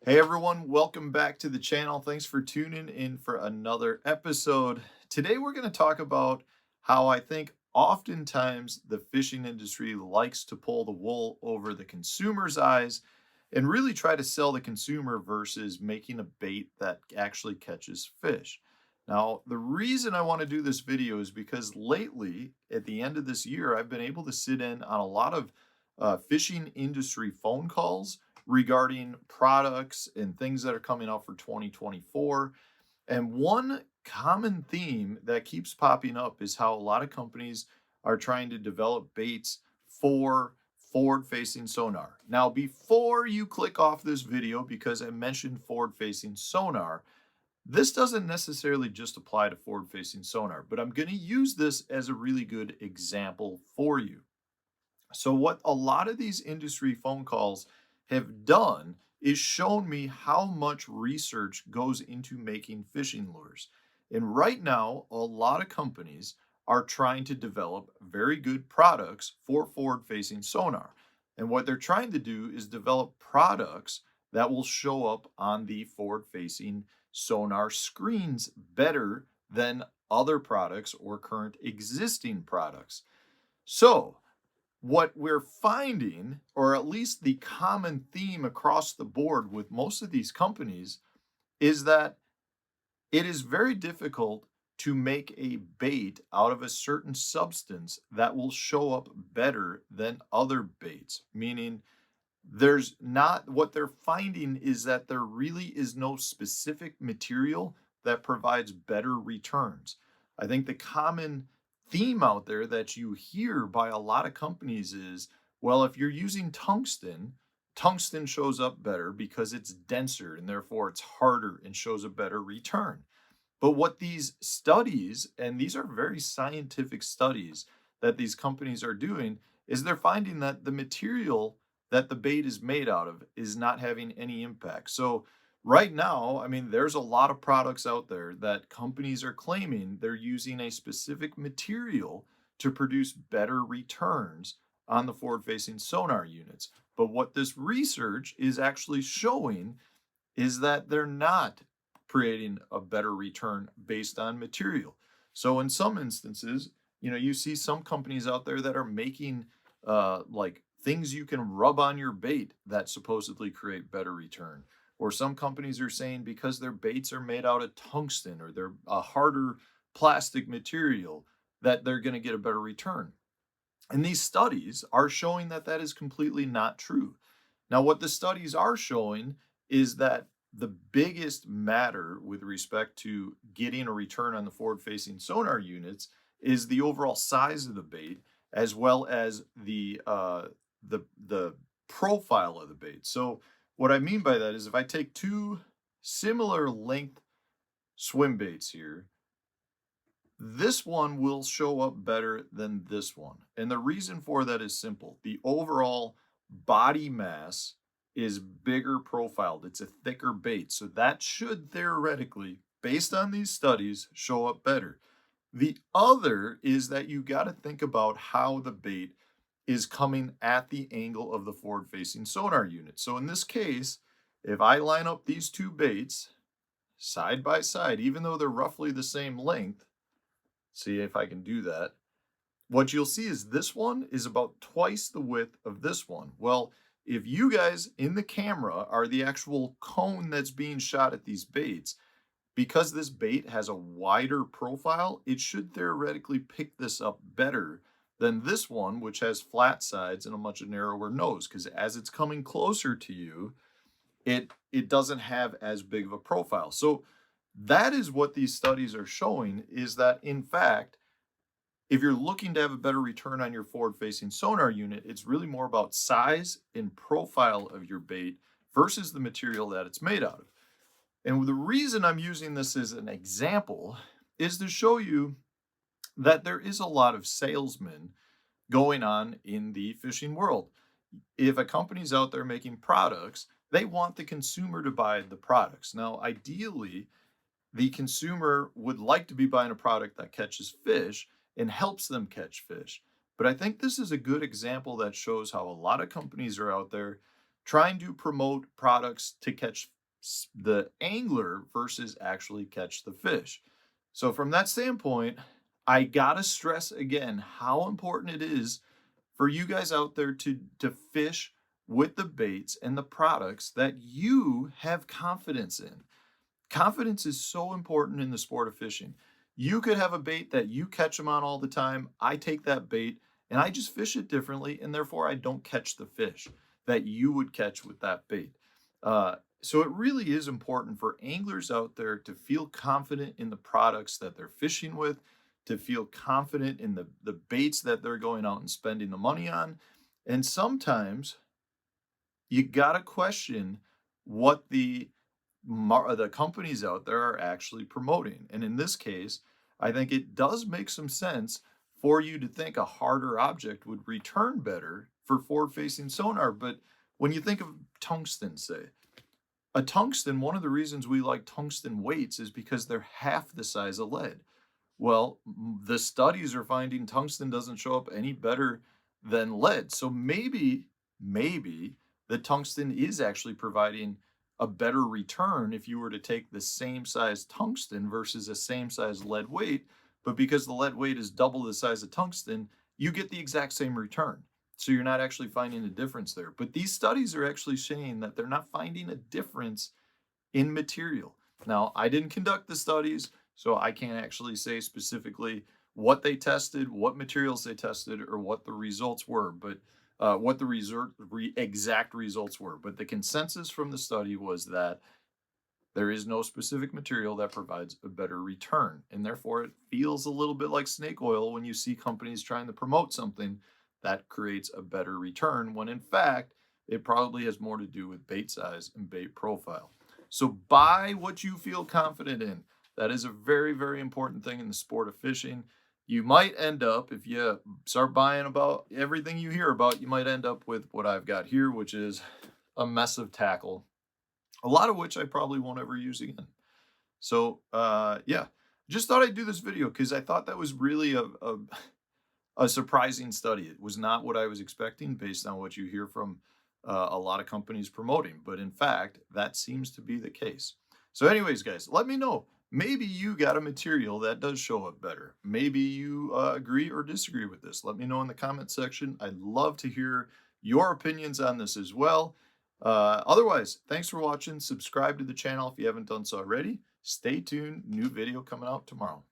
Hey everyone, welcome back to the channel. Thanks for tuning in for another episode. Today we're going to talk about how I think oftentimes the fishing industry likes to pull the wool over the consumer's eyes and really try to sell the consumer versus making a bait that actually catches fish. Now, the reason I want to do this video is because lately, at the end of this year, I've been able to sit in on a lot of fishing industry phone calls regarding products and things that are coming out for 2024. And one common theme that keeps popping up is how a lot of companies are trying to develop baits for forward facing sonar. Now, before you click off this video, because I mentioned forward facing sonar, this doesn't necessarily just apply to forward facing sonar, but I'm going to use this as a really good example for you. So, what a lot of these industry phone calls have done is shown me how much research goes into making fishing lures. And right now, a lot of companies are trying to develop very good products for forward facing sonar. And what they're trying to do is develop products that will show up on the forward facing sonar screens better than other products or current existing products. So, what we're finding, or at least the common theme across the board with most of these companies, is that it is very difficult to make a bait out of a certain substance that will show up better than other baits. Meaning, there's not, what they're finding is that there really is no specific material that provides better returns. I think the common theme out there that you hear by a lot of companies is, well, if you're using tungsten, tungsten shows up better because it's denser and therefore it's harder and shows a better return. But what these studies, and these are very scientific studies that these companies are doing, is they're finding that the material that the bait is made out of is not having any impact. So, right now, I mean, there's a lot of products out there that companies are claiming they're using a specific material to produce better returns on the forward facing sonar units. But what this research is actually showing is that they're not creating a better return based on material. So in some instances, you see some companies out there that are making like things you can rub on your bait that supposedly create better return. Or some companies are saying because their baits are made out of tungsten or they're a harder plastic material that they're going to get a better return. And these studies are showing that that is completely not true. Now, what the studies are showing is that the biggest matter with respect to getting a return on the forward facing sonar units is the overall size of the bait as well as the profile of the bait. So what I mean by that is if I take two similar length swim baits here, this one will show up better than this one. And the reason for that is simple. The overall body mass is bigger profiled. It's a thicker bait. So that should theoretically, based on these studies, show up better. The other is that you got to think about how the bait is coming at the angle of the forward facing sonar unit. So in this case, if I line up these two baits side by side, even though they're roughly the same length, see if I can do that. What you'll see is this one is about twice the width of this one. Well, if you guys in the camera are the actual cone that's being shot at these baits, because this bait has a wider profile, it should theoretically pick this up better than this one, which has flat sides and a much narrower nose. Because as it's coming closer to you, it doesn't have as big of a profile. So that is what these studies are showing, is that in fact, if you're looking to have a better return on your forward facing sonar unit, it's really more about size and profile of your bait versus the material that it's made out of. And the reason I'm using this as an example is to show you that there is a lot of salesmen going on in the fishing world. If a company's out there making products, they want the consumer to buy the products. Now, ideally, the consumer would like to be buying a product that catches fish and helps them catch fish. But I think this is a good example that shows how a lot of companies are out there trying to promote products to catch the angler versus actually catch the fish. So from that standpoint, I gotta stress again how important it is for you guys out there to fish with the baits and the products that you have confidence in. Confidence is so important in the sport of fishing. You could have a bait that you catch them on all the time. I take that bait and I just fish it differently, and therefore I don't catch the fish that you would catch with that bait. So it really is important for anglers out there to feel confident in the products that they're fishing with, to feel confident in the baits that they're going out and spending the money on. And sometimes you gotta question what the companies out there are actually promoting. And in this case, I think it does make some sense for you to think a harder object would return better for forward-facing sonar. But when you think of tungsten, say, a tungsten, one of the reasons we like tungsten weights is because they're half the size of lead. Well, the studies are finding tungsten doesn't show up any better than lead. So maybe the tungsten is actually providing a better return if you were to take the same size tungsten versus a same size lead weight. But because the lead weight is double the size of tungsten, you get the exact same return. So you're not actually finding a difference there. But these studies are actually saying that they're not finding a difference in material. Now, I didn't conduct the studies, so I can't actually say specifically what they tested, what materials they tested, or what the results were, but what the exact results were. But the consensus from the study was that there is no specific material that provides a better return. And therefore, it feels a little bit like snake oil when you see companies trying to promote something that creates a better return, when in fact, it probably has more to do with bait size and bait profile. So buy what you feel confident in. That is a very, very important thing in the sport of fishing. You might end up, if you start buying about everything you hear about, you might end up with what I've got here, which is a mess of tackle, a lot of which I probably won't ever use again. So, yeah, just thought I'd do this video because I thought that was really a surprising study. It was not what I was expecting based on what you hear from a lot of companies promoting. But in fact, that seems to be the case. So anyways, guys, let me know. Maybe you got a material that does show up better. Maybe you agree or disagree with this. Let me know in the comment section. I'd love to hear your opinions on this as well. Otherwise, thanks for watching. Subscribe to the channel if you haven't done so already. Stay tuned. New video coming out tomorrow.